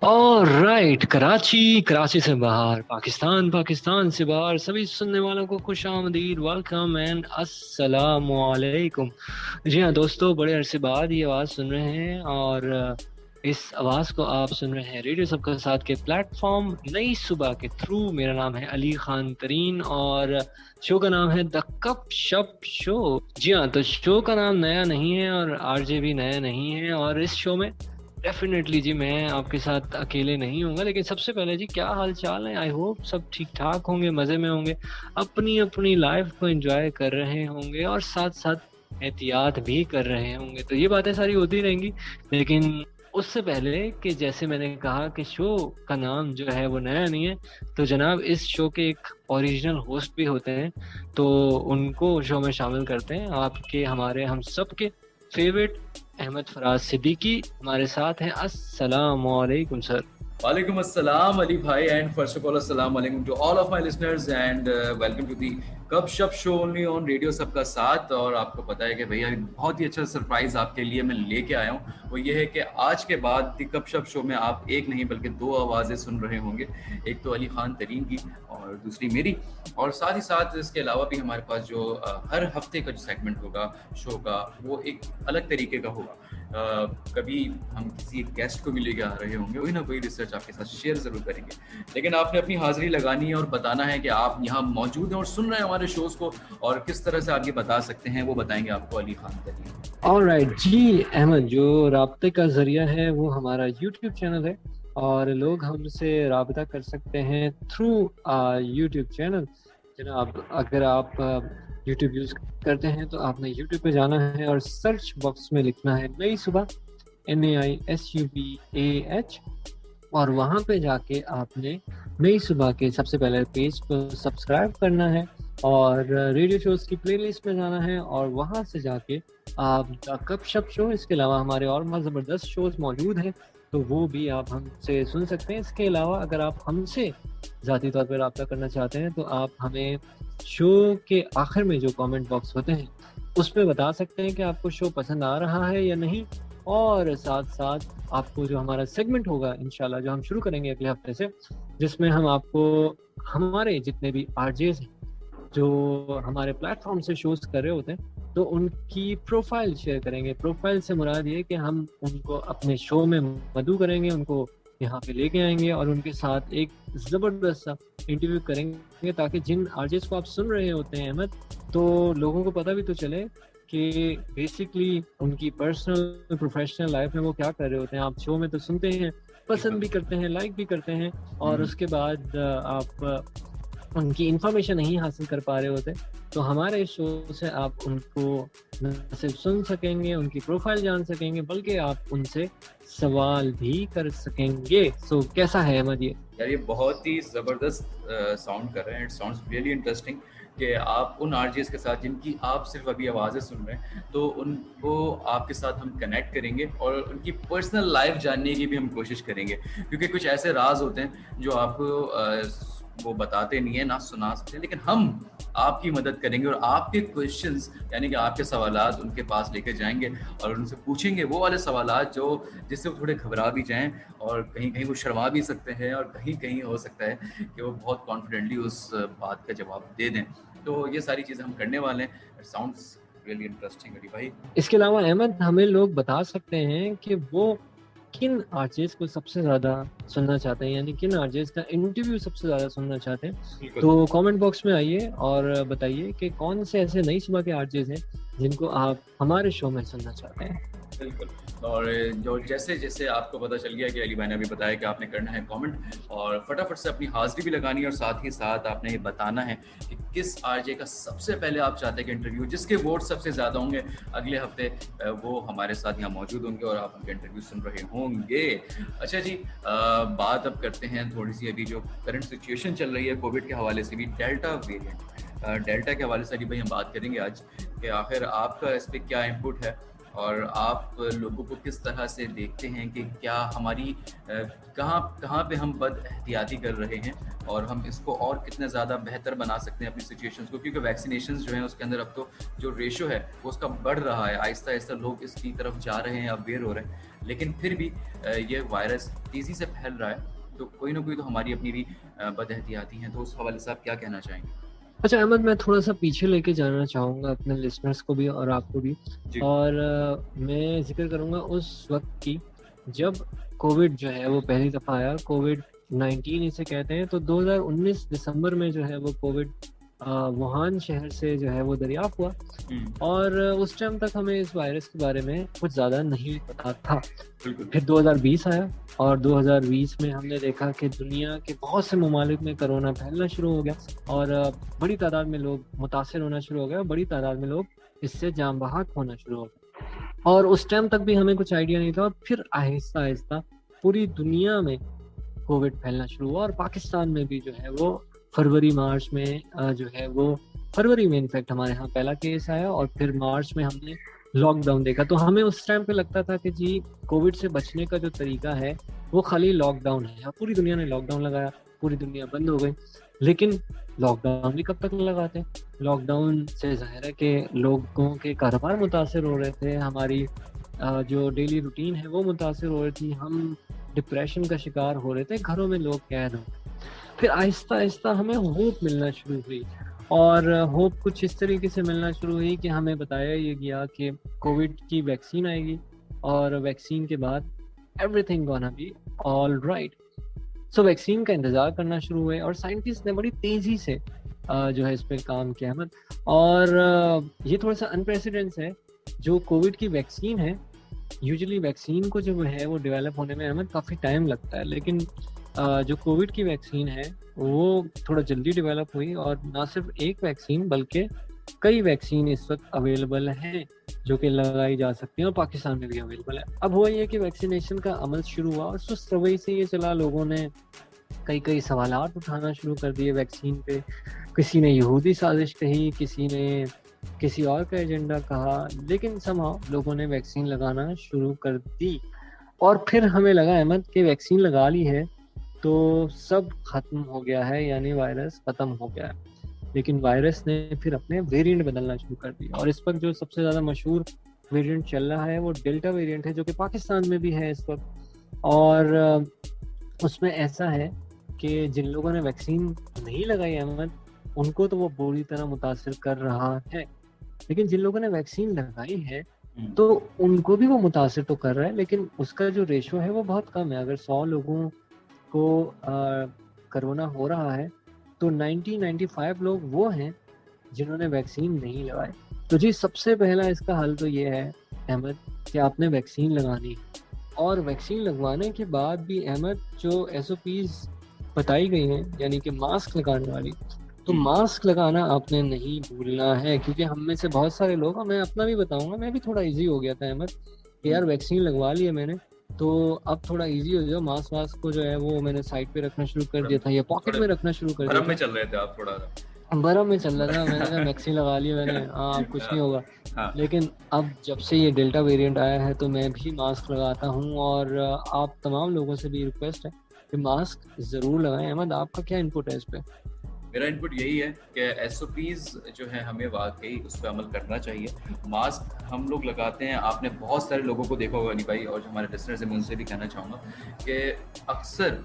Right, Karachi, Karachi से बाहर, पाकिस्तान, पाकिस्तान से बाहर, सभी सुनने वालों को खुश आमदीद, वेलकम एंड अस्सलामु अलैकुम। जी हाँ दोस्तों, बड़े अरसे बाद ये आवाज़ सुन रहे हैं और इस आवाज़ को आप सुन रहे हैं रेडियो सबका साथ के प्लेटफॉर्म नई सुबह के थ्रू। मेरा नाम है अली खान तरीन और शो का नाम है द कप शप शो। जी हाँ, तो शो का नाम नया नहीं है और आरजे भी नया नहीं है और इस शो में डेफिनेटली जी मैं आपके साथ अकेले नहीं हूँगा। लेकिन सबसे पहले जी, क्या हाल चाल है? आई होप सब ठीक ठाक होंगे, मज़े में होंगे, अपनी अपनी लाइफ को एंजॉय कर रहे होंगे और साथ साथ एहतियात भी कर रहे होंगे। तो ये बातें सारी होती रहेंगी। लेकिन उससे पहले कि जैसे मैंने कहा कि शो का नाम जो है वो नया नहीं है, तो जनाब इस शो के एक ओरिजिनल होस्ट भी होते हैं, तो उनको शो में शामिल करते हैं। आपके, हमारे, हम सब के फेवरेट अहमद फराज सिद्दीकी हमारे साथ हैं। अस्सलाम वालेकुम सर। वालेकुम अस्सलाम अली भाई, एंड फर्स्ट ऑफ ऑल अस्सलाम वालेकुम to all of my listeners and welcome to the cup shop show only on radio Sabka Saath. और आपको पता है कि भैया बहुत ही अच्छा सरप्राइज आपके लिए मैं लेके आया हूँ। वो ये है कि आज के बाद दी कप शप शो में आप एक नहीं बल्कि दो आवाज़ें सुन रहे होंगे। एक तो अली खान तरीन की और दूसरी मेरी। और साथ ही साथ इसके अलावा भी हमारे पास जो हर हफ्ते का जो सेगमेंट होगा शो का, वो एक अलग तरीके का होगा। कभी हम किसी एक गेस्ट को भी लेके आ रहे होंगे, कोई ना कोई रिसर्च आपके साथ शेयर जरूर करेंगे। लेकिन आपने अपनी हाजिरी लगानी है और बताना है कि आप यहाँ मौजूद हैं और सुन रहे हैं हमारे शोज को, और किस तरह से आगे बता सकते हैं वो बताएंगे आपको अली खान तरीन। ऑलराइट जी अहमद, जो राब्ते का जरिया है वो हमारा यूट्यूब चैनल है और लोग हमसे राब्ता कर सकते हैं थ्रू यूट्यूब चैनल। जनाब अगर आप यूट्यूब यूज़ करते हैं तो आपने यूट्यूब पे जाना है और सर्च बॉक्स में लिखना है नई सुबह, NAISUBAH, और वहाँ पे जाके आपने नई सुबह के सबसे पहले पेज को सब्सक्राइब करना है और रेडियो शोज़ की प्लेलिस्ट में जाना है और वहाँ से जाके आप द कप शप शो, इसके अलावा हमारे और ज़बरदस्त शोज़ मौजूद हैं तो वो भी आप हमसे सुन सकते हैं। इसके अलावा अगर आप हमसे ज़ाती तौर पर रब्ता करना चाहते हैं तो आप हमें शो के आखिर में जो कमेंट बॉक्स होते हैं उसमें बता सकते हैं कि आपको शो पसंद आ रहा है या नहीं। और साथ साथ आपको जो हमारा सेगमेंट होगा इंशाल्लाह, जो हम शुरू करेंगे अगले हफ्ते से, जिसमें हम आपको हमारे जितने भी आरजेस हैं जो हमारे प्लेटफॉर्म से शोज कर रहे होते हैं तो उनकी प्रोफाइल शेयर करेंगे। प्रोफाइल से मुराद ये कि हम उनको अपने शो में मदऊ करेंगे, उनको यहाँ पे लेके आएंगे और उनके साथ एक ज़बरदस्त सा इंटरव्यू करेंगे ताकि जिन आरजेस को आप सुन रहे होते हैं अहमद, तो लोगों को पता भी तो चले कि बेसिकली उनकी पर्सनल प्रोफेशनल लाइफ में वो क्या कर रहे होते हैं। आप शो में तो सुनते हैं, पसंद भी करते हैं, लाइक भी करते हैं, और उसके बाद आप उनकी इंफॉर्मेशन नहीं हासिल कर पा रहे होते, तो हमारे शो से आप उनको न सिर्फ सुन सकेंगे, उनकी प्रोफाइल जान सकेंगे, बल्कि आप उनसे सवाल भी कर सकेंगे। सो कैसा है अहमद ये? यार ये बहुत ही ज़बरदस्त साउंड कर रहे हैं। इट साउंड्स रियली इंटरेस्टिंग कि आप उन आरजेस के साथ जिनकी आप सिर्फ अभी आवाज़ें सुन रहे हैं, तो उनको आपके साथ हम कनेक्ट करेंगे और उनकी पर्सनल लाइफ जानने की भी हम कोशिश करेंगे, क्योंकि कुछ ऐसे राज होते हैं जो आपको वो बताते नहीं है, ना सुना सकते हैं, लेकिन हम आपकी मदद करेंगे और आपके क्वेश्चंस यानी कि आपके सवालात उनके पास लेकर जाएंगे और उनसे पूछेंगे वो वाले सवालात जो जिससे वो थोड़े घबरा भी जाएं और कहीं कहीं वो शर्मा भी सकते हैं और कहीं कहीं हो सकता है कि वो बहुत कॉन्फिडेंटली उस बात का जवाब दे दें। तो ये सारी चीज़ें हम करने वाले हैं। It sounds really interesting Ali भाई। इसके अलावा अहमद, हमें लोग बता सकते हैं कि वो किन आरजेस को सबसे ज़्यादा सुनना चाहते हैं, यानी किन आरजेस का इंटरव्यू सबसे ज़्यादा सुनना चाहते हैं। तो कमेंट बॉक्स में आइए और बताइए कि कौन से ऐसे नई सुबह के आरजेस हैं जिनको आप हमारे शो में सुनना चाहते हैं। बिल्कुल। और जो जैसे जैसे आपको पता चल गया कि अली भाई ने अभी बताया कि आपने करना है कमेंट और फटाफट से अपनी हाजिरी भी लगानी है और साथ ही साथ आपने ये बताना है कि किस आरजे का सबसे पहले आप चाहते हैं कि इंटरव्यू, जिसके वोट सबसे ज़्यादा होंगे अगले हफ्ते वो हमारे साथ यहाँ मौजूद होंगे और आप उनके इंटरव्यू सुन रहे होंगे। अच्छा जी, बात अब करते हैं थोड़ी सी अभी जो करंट सिचुएशन चल रही है कोविड के हवाले से भी, डेल्टा वेरिएंट। डेल्टा के हवाले से अली भाई हम बात करेंगे आज कि आखिर आपका इस पर क्या इनपुट है और आप लोगों को किस तरह से देखते हैं कि क्या हमारी कहाँ कहाँ पे हम बद एहतियाती कर रहे हैं और हम इसको और कितना ज़्यादा बेहतर बना सकते हैं अपनी सिचुएशंस को, क्योंकि वैक्सीनेशन जो है उसके अंदर अब तो जो रेशो है वो उसका बढ़ रहा है, आहिस्ता आहिस्ता लोग इसकी तरफ जा रहे हैं, अवेयर हो रहे हैं, लेकिन फिर भी ये वायरस तेज़ी से फैल रहा है, तो कोई ना कोई तो हमारी अपनी भी बद एहतियाती हैं। तो उस हवाले से आप क्या कहना चाहेंगे? अच्छा अहमद, मैं थोड़ा-सा पीछे लेके जाना चाहूँगा अपने लिसनर्स को भी और आपको भी। जी। और मैं ज़िक्र करूँगा उस वक़्त की जब कोविड जो है वो पहली दफ़ा आया। कोविड-19 इसे कहते हैं। तो 2019 दिसंबर में जो है वो कोविड वुहान शहर से जो है वो दरियाफ़्त हुआ। और उस टाइम तक हमें इस वायरस के बारे में कुछ ज़्यादा नहीं पता था। बिल्कुल। फिर 2020 आया और 2020 में हमने देखा कि दुनिया के बहुत से ममालिक में कोरोना फैलना शुरू हो गया और बड़ी तादाद में लोग मुतासिर होना शुरू हो गए और बड़ी तादाद में लोग इससे जान बहक होना शुरू हो गए। और उस टाइम तक भी हमें कुछ आइडिया नहीं था और फिर आहिस्ता आहिस्ता पूरी दुनिया में कोविड फैलना शुरू हुआ और पाकिस्तान में भी जो है वो फरवरी मार्च में जो है वो फरवरी में इनफैक्ट हमारे यहाँ पहला केस आया और फिर मार्च में हमने लॉकडाउन देखा। तो हमें उस टाइम पे लगता था कि जी कोविड से बचने का जो तरीका है वो खाली लॉकडाउन है। पूरी दुनिया ने लॉकडाउन लगाया, पूरी दुनिया बंद हो गई। लेकिन लॉकडाउन भी कब तक लगाते? लॉकडाउन से ज़ाहिर है कि लोगों के कारोबार मुतासिर हो रहे थे, हमारी जो डेली रूटीन है वो मुतासिर हो रही थी, हम डिप्रेशन का शिकार हो रहे थे, घरों में लोग कैद हो। फिर आहिस्ता आहिस्ता हमें होप मिलना शुरू हुई और होप कुछ इस तरीके से मिलना शुरू हुई कि हमें बताया ये गया कि कोविड की वैक्सीन आएगी और वैक्सीन के बाद everything gonna be all right. So vaccine का इंतज़ार करना शुरू हुए और साइंटिस्ट ने बड़ी तेज़ी से जो है इस पर काम किया अहमद। और ये थोड़ा सा अनप्रेसिडेंट है। जो कोविड की वैक्सीन है, यूजुअली वैक्सीन को जो है वो डेवलप होने में अहमद काफ़ी टाइम लगता है, लेकिन जो कोविड की वैक्सीन है वो थोड़ा जल्दी डेवलप हुई और ना सिर्फ एक वैक्सीन बल्कि कई वैक्सीन इस वक्त अवेलेबल हैं जो कि लगाई जा सकती हैं और पाकिस्तान में भी अवेलेबल है। अब हुआ ये कि वैक्सीनेशन का अमल शुरू हुआ और सुस्त रवैये से ये चला, लोगों ने कई सवालात उठाना शुरू कर दिए वैक्सीन पे। किसी ने यहूदी साजिश कही, किसी ने किसी और का एजेंडा कहा, लेकिन समहाउ लोगों ने वैक्सीन लगाना शुरू कर दी। और फिर हमें लगा अहमद कि वैक्सीन लगा ली है तो सब खत्म हो गया है, यानी वायरस खत्म हो गया है। लेकिन वायरस ने फिर अपने वेरिएंट बदलना शुरू कर दिया और इस वक्त जो सबसे ज़्यादा मशहूर वेरिएंट चल रहा है वो डेल्टा वेरिएंट है, जो कि पाकिस्तान में भी है इस वक्त। और उसमें ऐसा है कि जिन लोगों ने वैक्सीन नहीं लगाई अहमद, उनको तो वो बुरी तरह मुतासिर कर रहा है, लेकिन जिन लोगों ने वैक्सीन लगाई है तो उनको भी वो मुतासिर तो कर रहा है, लेकिन उसका जो रेशो है वो बहुत कम है। अगर 100 लोगों को कोरोना हो रहा है तो 95 लोग वो हैं जिन्होंने वैक्सीन नहीं लगाई। तो जी सबसे पहला इसका हल तो ये है अहमद कि आपने वैक्सीन लगानी है। और वैक्सीन लगवाने के बाद भी अहमद जो SOPs बताई गई हैं, यानी कि मास्क लगाने वाली, तो मास्क लगाना आपने नहीं भूलना है, क्योंकि हम में से बहुत सारे लोग, मैं अपना भी बताऊंगा, मैं भी थोड़ा इजी हो गया था अहमद कि यार वैक्सीन लगवा ली है मैंने तो अब थोड़ा इजी हो जाओ। मास्क को जो है वो मैंने साइड पे रखना शुरू कर दिया था या पॉकेट में रखना शुरू कर दिया था। बरम में चल रहे थे आप, थोड़ा बरम में चल रहा था, मैंने कहा वैक्सीन लगा ली मैंने, हाँ कुछ नहीं होगा। हाँ। लेकिन अब जब से ये डेल्टा वेरिएंट आया है तो मैं भी मास्क लगाता हूँ और आप तमाम लोगों से भी रिक्वेस्ट है कि मास्क ज़रूर लगाएं। अहमद आपका क्या इनपुट है इस पे? मेरा इनपुट यही है कि SOPs जो है हमें वाकई उस पर अमल करना चाहिए। मास्क हम लोग लगाते हैं, आपने बहुत सारे लोगों को देखा होगा अली भाई, और जो हमारे लिसनर्स हैं मैं उनसे भी कहना चाहूँगा कि अक्सर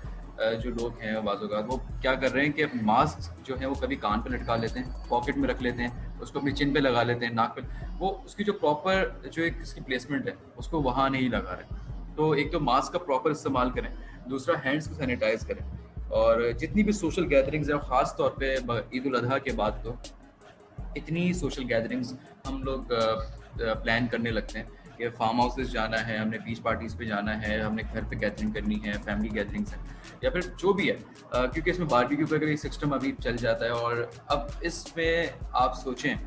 जो लोग हैं बाज़-औक़ात वो क्या कर रहे हैं कि मास्क जो है वो कभी कान पे लटका लेते हैं, पॉकेट में रख लेते हैं, उसको अपनी चिन पे लगा लेते हैं, नाक पे, वो उसकी जो प्रॉपर जो एक इसकी प्लेसमेंट है उसको वहाँ नहीं लगा रहे। तो एक तो मास्क का प्रॉपर इस्तेमाल करें, दूसरा हैंड्स को सैनिटाइज करें, और जितनी भी सोशल गैदरिंग्स है, ख़ास तौर पे ईद उल अज़हा के बाद तो इतनी सोशल गैदरिंग्स हम लोग प्लान करने लगते हैं कि फार्म हाउसेस जाना है, हमने बीच पार्टीज़ पे जाना है, हमने घर पे गैदरिंग करनी है, फैमिली गैदरिंग्स है या फिर जो भी है, क्योंकि इसमें बारबेक्यू का एक सिस्टम अभी चल जाता है। और अब इसमें आप सोचें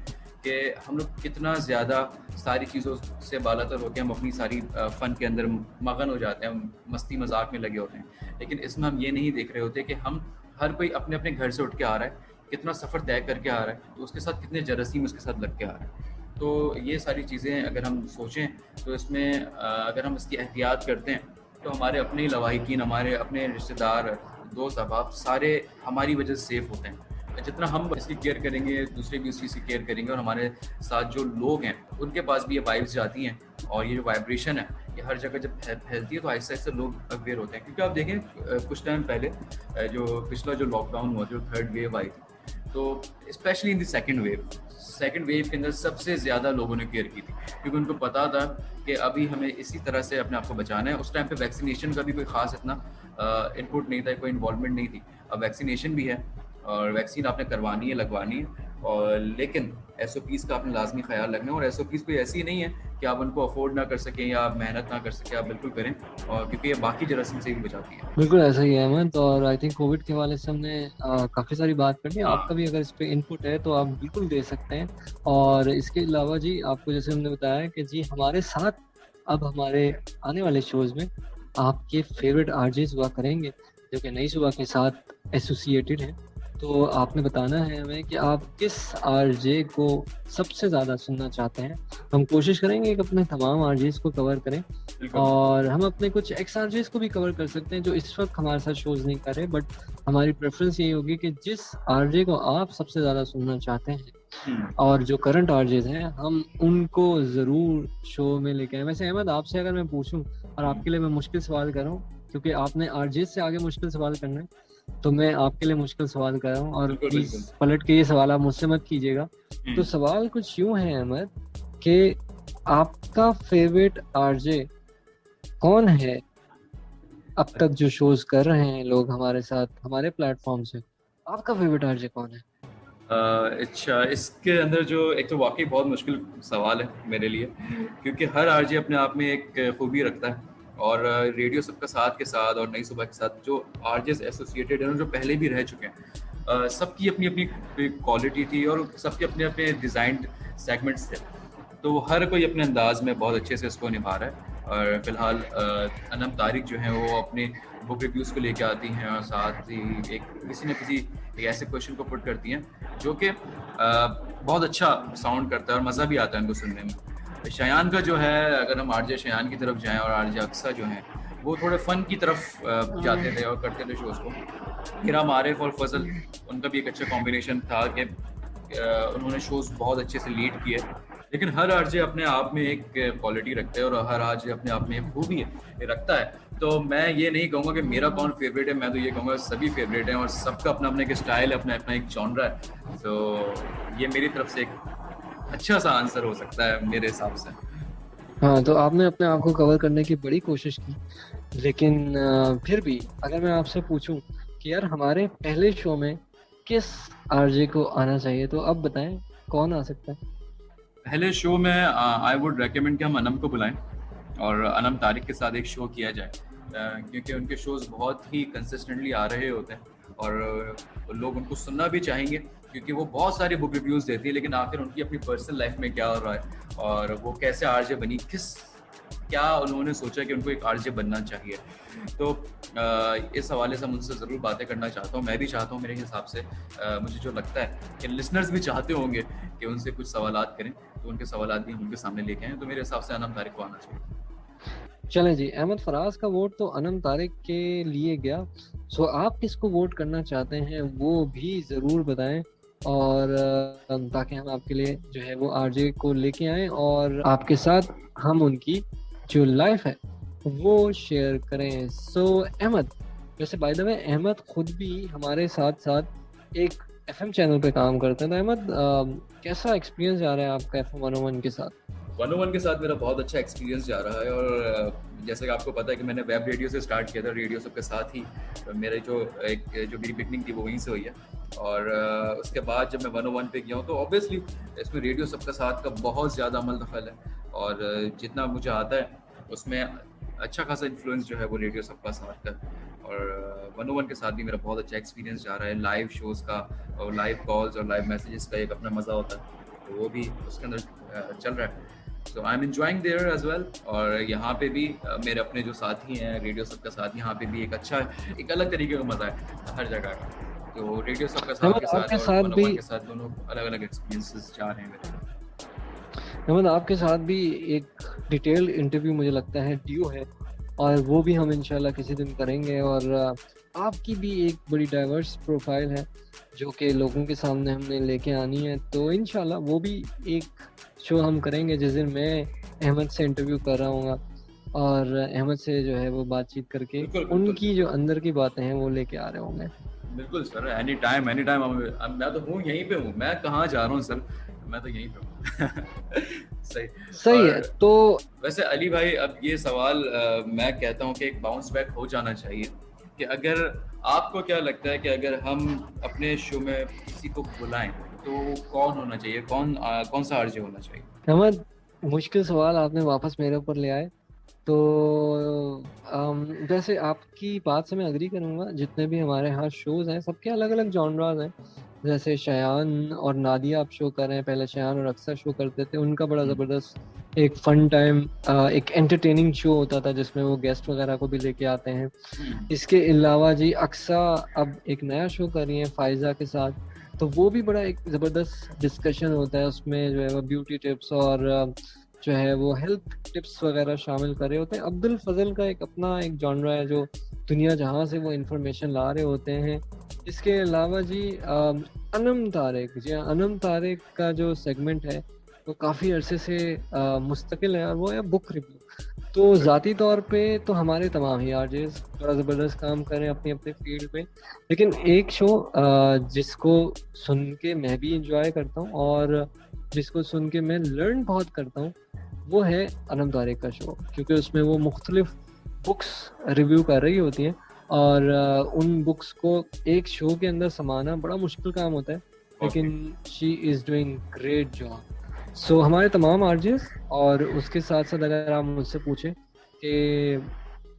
कि हम लोग कितना ज़्यादा सारी चीज़ों से बालातर होकर हम अपनी सारी फ़न के अंदर मगन हो जाते हैं, मस्ती मजाक में लगे होते हैं, लेकिन इसमें हम ये नहीं देख रहे होते कि हम हर कोई अपने अपने घर से उठ के आ रहा है, कितना सफ़र तय करके आ रहा है, तो उसके साथ कितने जरासीम उसके साथ लग के आ रहा है। तो ये सारी चीज़ें अगर हम सोचें तो इसमें अगर हम इसकी एहतियात करते हैं तो हमारे अपने लवाहिकीन, हमारे अपने रिश्तेदार, दोस्त अहबाब सारे हमारी वजह से सेफ होते हैं। जितना हम इसकी केयर करेंगे दूसरे भी उस चीज़ की केयर करेंगे, और हमारे साथ जो लोग हैं उनके पास भी ये वाइब्स जाती हैं, और ये जो वाइब्रेशन है ये हर जगह जब फैलती है तो आहिस्ता आहिस्ता लोग अवेयर होते हैं। क्योंकि आप देखें कुछ टाइम पहले जो पिछला जो लॉकडाउन हुआ, जो थर्ड वेव आई थी, तो specially in the second wave के अंदर सबसे ज़्यादा लोगों ने केयर की थी, क्योंकि उनको पता था कि अभी हमें इसी तरह से अपने आप को बचाना है। उस टाइम पे वैक्सीनेशन का भी कोई ख़ास इतना इनपुट नहीं था, कोई इन्वॉल्वमेंट नहीं थी। अब वैक्सीनेशन भी है और वैक्सीन आपने करवानी है, लगवानी है, और लेकिन SOPs का आपने लाजमी ख्याल रखना है। और SOPs कोई ऐसी नहीं है कि आप उनको अफोर्ड ना कर सकें या आप मेहनत ना कर सकें, आप बिल्कुल करें, और क्योंकि ये बाकी जरासीम से भी बचाती है। बिल्कुल ऐसा ही है अहमद, और आई थिंक कोविड के हवाले से हमने काफ़ी सारी बात कर ली। हाँ। आपका भी अगर इस पे इनपुट है तो आप बिल्कुल दे सकते हैं। और इसके अलावा जी आपको जैसे हमने बताया कि जी हमारे साथ अब हमारे आने वाले शोज़ में आपके फेवरेट आरजेस हुआ करेंगे जो कि नई सुबह के साथ एसोसिएटेड हैं। तो आपने बताना है हमें कि आप किस आरजे को सबसे ज़्यादा सुनना चाहते हैं। हम कोशिश करेंगे कि अपने तमाम आरजेस को कवर करें, बिल्कुल। और हम अपने कुछ एक्स आरजेस को भी कवर कर सकते हैं जो इस वक्त हमारे साथ शोज नहीं कर रहे, बट हमारी प्रेफरेंस यही होगी कि जिस आरजे को आप सबसे ज़्यादा सुनना चाहते हैं और जो करंट आरजेस हैं हम उनको ज़रूर शो में लेके आए। वैसे अहमद आपसे अगर मैं पूछूं और आपके लिए मैं मुश्किल सवाल कर रहा हूँ, क्योंकि आपने आरजेस से आगे मुश्किल सवाल करना है, तो मैं आपके लिए मुश्किल सवाल कर रहा हूँ, और बिल्कुल, प्लीज बिल्कुल। पलट के ये सवाल आप मुझसे मत कीजिएगा। तो सवाल कुछ यूं है अहमद कि आपका फेवरेट आरजे कौन है अब तक जो शोज कर रहे हैं लोग हमारे साथ हमारे प्लेटफॉर्म से, आपका फेवरेट आरजे कौन है? अच्छा, इसके अंदर जो एक तो वाकई बहुत मुश्किल सवाल है मेरे लिए, क्योंकि हर आरजे अपने आप में एक खूबी रखता है, और रेडियो सबका साथ के साथ और नई सुबह के साथ जो आरजेस एसोसिएटेड हैं, जो पहले भी रह चुके हैं, सबकी अपनी अपनी क्वालिटी थी और सबके अपने अपने डिज़ाइंड सेगमेंट्स थे। तो हर कोई अपने अंदाज में बहुत अच्छे से इसको निभा रहा है। और फिलहाल अनम तारिक जो हैं वो अपने बुक रिव्यूज़ को लेके आती हैं, और साथ ही एक किसी न किसी एक ऐसे क्वेश्चन को पुट करती हैं जो कि बहुत अच्छा साउंड करता है और मज़ा भी आता है उनको सुनने में। शयान का जो है, अगर हम आरजे शयान की तरफ जाएं, और आरजे अक्सा जो हैं वो थोड़े फ़न की तरफ जाते थे और करते थे शोज़ को। किराम आरिफ और फजल, उनका भी एक अच्छा कॉम्बिनेशन था कि उन्होंने शोज़ बहुत अच्छे से लीड किए। लेकिन हर आरजे अपने आप में एक क्वालिटी रखता है, और हर आरजे अपने आप में एक खूबी रखता है। तो मैं ये नहीं कहूँगा कि मेरा कौन फेवरेट है, मैं तो ये कहूँगा सभी फेवरेट हैं, और सबका अपना अपना एक स्टाइल है, अपना अपना एक जॉनरा है। तो ये मेरी तरफ से एक अच्छा सा आंसर हो सकता है मेरे हिसाब से। हाँ, तो आपने अपने आप को कवर करने की बड़ी कोशिश की, लेकिन फिर भी अगर मैं आपसे पूछूं कि यार हमारे पहले शो में किस आरजे को आना चाहिए, तो अब बताएं कौन आ सकता है? पहले शो में आई वुड रेकमेंड कि हम अनम को बुलाएं और अनम तारिक के साथ एक शो किया जाए, क्योंकि उनके शोज़ बहुत ही कंसिस्टेंटली आ रहे होते हैं, और लोग उनको सुनना भी चाहेंगे, क्योंकि वो बहुत सारे बुक रिव्यूज़ देती है, लेकिन आखिर उनकी अपनी पर्सनल लाइफ में क्या हो रहा है और वो कैसे आरजे बनी, क्या उन्होंने सोचा कि उनको एक आरजे बनना चाहिए। तो इस हवाले से मुझसे ज़रूर बातें करना चाहता हूँ, मैं भी चाहता हूँ। मेरे हिसाब से मुझे जो लगता है कि लिसनर्स भी चाहते होंगे कि उनसे कुछ सवालात करें, तो उनके सवालात भी उनके सामने लेके आएँ। तो मेरे हिसाब से अनम तारिक को आना चाहिए। चलें जी, अहमद फराज का वोट तो अनम तारिक के लिए गया। सो आप किसको वोट करना चाहते हैं वो भी ज़रूर बताएं, और ताकि हम आपके लिए जो है वो आरजे को लेके आएँ और आपके साथ हम उनकी जो लाइफ है वो शेयर करें। सो अहमद, वैसे बाय द वे अहमद खुद भी हमारे साथ साथ एक FM चैनल पे काम करते हैं। तो अहमद कैसा एक्सपीरियंस जा रहा है आपका FM 101 के साथ? 101 के साथ मेरा बहुत अच्छा एक्सपीरियंस जा रहा है, और जैसे कि आपको पता है कि मैंने वेब रेडियो से स्टार्ट किया था, रेडियो सबके साथ ही मेरे जो मेरी बिगनिंग थी वो वहीं से हुई है। और उसके बाद जब मैं 101 पे गया हूँ तो ऑब्वियसली इसमें रेडियो सबका साथ का बहुत ज़्यादा अमल दखल है, और जितना मुझे आता है उसमें अच्छा खासा इन्फ्लुएंस जो है वो रेडियो सबका साथ का। और 101 के साथ भी मेरा बहुत अच्छा एक्सपीरियंस जा रहा है, लाइव शोज़ का और लाइव कॉल्स और लाइव मैसेजेस का एक अपना मज़ा होता है, तो वो भी उसके अंदर चल रहा है। So I am enjoying there as well. और यहाँ पे भी मेरे अपने जो साथी हैं रेडियो सबका साथ, यहाँ पे भी एक अच्छा एक अलग तरीके का मज़ा है हर जगह का। तो रेडियो सबका साथ के साथ और 101 के साथ दोनों अलग अलग एक्सपीरियंसेस जा रहे हैं मेरे। अहमद, आपके साथ भी एक डिटेल इंटरव्यू मुझे लगता है ड्यू है, और वो भी हम इंशाल्लाह किसी दिन करेंगे। और आपकी भी एक बड़ी डाइवर्स प्रोफाइल है जो कि लोगों के सामने हमने लेके आनी है, तो इंशाल्लाह वो भी एक शो हम करेंगे जिस दिन मैं अहमद से इंटरव्यू कर रहा हूँ, और अहमद से जो है वो बातचीत करके बिल्कुल बिल्कुल उनकी जो अंदर की बातें हैं वो लेके आ रहे होंगे। बिल्कुल sir, any time any time. मैं तो हूँ, यहीं पे हूँ, मैं कहाँ जा रहा हूँ सर, मैं तो यहीं पे हूँ। सही। सही है। और तो वैसे अली भाई, अब ये सवाल मैं कहता हूँ कि एक बाउंस बैक हो जाना चाहिए कि अगर आपको क्या लगता है कि अगर हम अपने शो में किसी को बुलाएं तो कौन होना चाहिए, कौन सा आरजे होना चाहिए? अहमद, मुश्किल सवाल आपने वापस मेरे ऊपर ले आए। तो वैसे आपकी बात से मैं अग्री करूंगा। जितने भी हमारे यहाँ शोज हैं सबके अलग अलग जॉनराज हैं। जैसे शयान और नादिया आप शो कर रहे हैं, पहले शयान और अक्सर शो करते थे, उनका बड़ा ज़बरदस्त एक फन टाइम, एक एंटरटेनिंग शो होता था जिसमें वो गेस्ट वगैरह को भी लेके आते हैं। इसके अलावा जी अक्सा अब एक नया शो कर रही हैं फायजा के साथ, तो वो भी बड़ा एक ज़बरदस्त डिस्कशन होता है। उसमें जो है वो ब्यूटी टिप्स और जो है वो हेल्थ टिप्स वगैरह शामिल कर रहे होते हैं। अब्दुल फजल का एक अपना एक जॉनरा है जो दुनिया जहाँ से वो इंफॉर्मेशन ला रहे होते हैं। इसके अलावा जी अनम तारिक, जी हाँ, अनम तारिक का जो सेगमेंट है वो काफ़ी अरसे से मुस्तकिल है, और वो है बुक रिव्यू। तो ज़ाती तौर पे तो हमारे तमाम ही आरजेस बड़ा ज़बरदस्त काम कर रहे हैं अपनी अपने फील्ड में, लेकिन एक शो जिसको सुन के मैं भी इंजॉय करता हूँ और जिसको सुन के मैं लर्न बहुत करता हूँ, वो है अनम तारिक का शो, क्योंकि उसमें वो मुख्तलिफ बुक्स रिव्यू कर रही होती हैं, और उन बुक्स को एक शो के अंदर समाना बड़ा मुश्किल काम होता है, लेकिन she is doing great job. So हमारे तमाम आरजेस, और उसके साथ साथ अगर आप मुझसे पूछें कि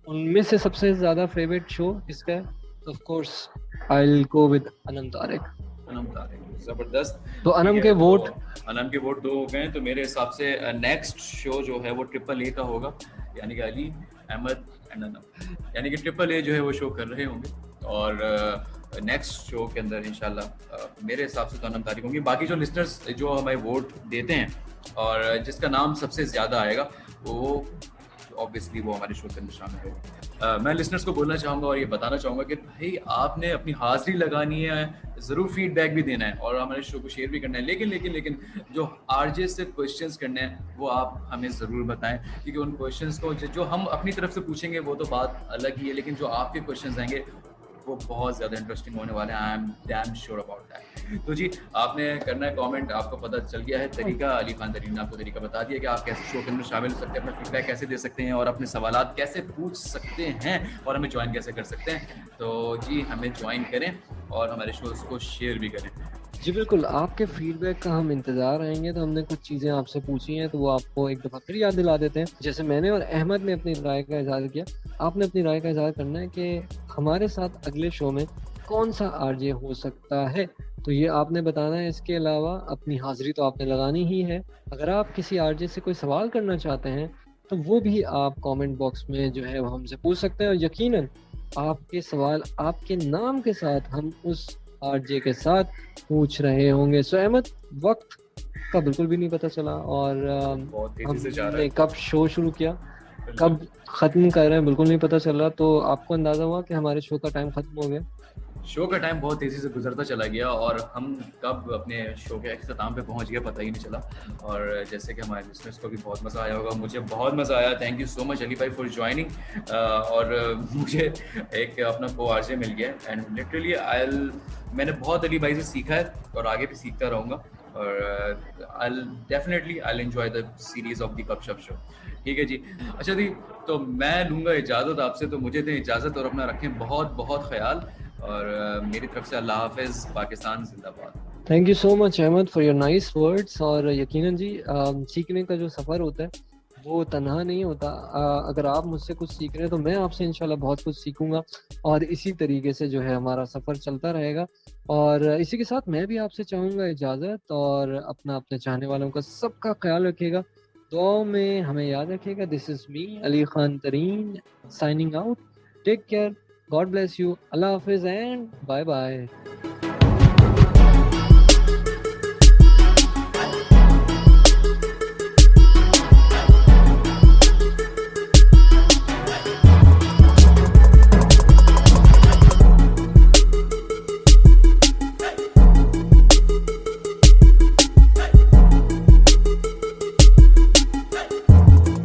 उनमें से सबसे ज़्यादा फेवरेट शो किसका है, तो of course I will go with Anam Tariq. Anam Tariq, जबरदस्त। तो अनम के वोट, अनम के वोट 2 हो गए, तो मेरे हिसाब से नेक्स्ट शो जो है वो ट्रिपल ए का होगा, यानी कि अली, अहमद एंड अनम, यानी कि ट्रिपल ए जो है वो शो कर रहे होंगे। और नेक्स्ट शो के अंदर इंशाल्लाह मेरे हिसाब से तो अनम तारिक होंगी। बाकी जो लिस्टर्स जो हमें वोट देते हैं और जिसका नाम सबसे ज़्यादा आएगा वो ऑब्वियसली वो हमारे शो के अंदर शामिल होगा। मैं लिसनर्स को बोलना चाहूँगा और ये बताना चाहूँगा कि भाई आपने अपनी हाजिरी लगानी है, ज़रूर फीडबैक भी देना है और हमारे शो को शेयर भी करना है, लेकिन जो आरजे से क्वेश्चंस करने हैं वो आप हमें ज़रूर बताएं, क्योंकि उन क्वेश्चंस को जो हम अपनी तरफ से पूछेंगे वो तो बात अलग ही है, लेकिन जो आपके क्वेश्चंस आएंगे वो बहुत ज़्यादा इंटरेस्टिंग होने वाले हैं। I am damn sure about that. तो जी, आपने करना है कमेंट, आपको पता चल गया है तरीका, अली खान तरीन ने आपको तरीका बता दिया कि आप कैसे शो के अंदर शामिल हो सकते हैं, अपना फीडबैक कैसे दे सकते हैं और अपने सवालात कैसे पूछ सकते हैं और हमें ज्वाइन कैसे कर सकते हैं। तो जी, हमें ज्वाइन करें और हमारे शोज़ को शेयर भी करें। जी बिल्कुल, आपके फीडबैक का हम इंतज़ार रहेंगे। तो हमने कुछ चीज़ें आपसे पूछी हैं, तो वो आपको एक दफ़ा फिर याद दिला देते हैं। जैसे मैंने और अहमद ने अपनी राय का इज़हार किया, आपने अपनी राय का इज़हार करना है कि हमारे साथ अगले शो में कौन सा आरजे हो सकता है, तो ये आपने बताना है। इसके अलावा अपनी हाज़िरी तो आपने लगानी ही है। अगर आप किसी आरजे से कोई सवाल करना चाहते हैं तो वो भी आप कमेंट बॉक्स में जो है वो हमसे पूछ सकते हैं, और यकीनन आपके सवाल आपके नाम के साथ हम उस आरजे के साथ पूछ रहे होंगे। सो अहमद, वक्त का बिल्कुल भी नहीं पता चला, और बहुत तेजी से जा रहा हमने है। कब शो शुरू किया कब ख़त्म कर रहे हैं बिल्कुल नहीं पता चल रहा। तो आपको अंदाज़ा हुआ कि हमारे शो का टाइम ख़त्म हो गया। शो का टाइम बहुत तेज़ी से गुजरता चला गया और हम कब अपने शो के अख्ताम पे पहुंच गए पता ही नहीं चला। और जैसे कि हमारे लिसनर्स को भी बहुत मज़ा आया होगा, मुझे बहुत मज़ा आया। Thank you so much Ali भाई फॉर ज्वाइनिंग। और मुझे एक अपना को आरजे मिल गया एंड लिटरली मैंने बहुत अली भाई से सीखा है और आगे भी सीखता रहूँगा। और I enjoy the series of the गपशप शो। ठीक है जी। अच्छा जी, तो मैं लूँगा इजाज़त आपसे, तो मुझे दें इजाज़त और अपना रखें बहुत बहुत ख्याल। और मेरी तरफ से अल्लाह हाफिज़, पाकिस्तान जिंदाबाद। Thank you so much Ahmad for your nice words. और यकीनन जी, सीखने का जो सफ़र होता है वो तन्हा नहीं होता। अगर आप मुझसे कुछ सीख रहे हैं तो मैं आपसे इंशाल्लाह बहुत कुछ सीखूंगा, और इसी तरीके से जो है हमारा सफ़र चलता रहेगा। और इसी के साथ मैं भी आपसे चाहूँगा इजाज़त, और अपना अपने चाहने वालों का सबका ख्याल रखिएगा, दुआओं में हमें याद रखिएगा। This is me Ali Khan Tareen signing out. Take care, God bless you, अल्लाह हाफिज़ एंड बाय बाय।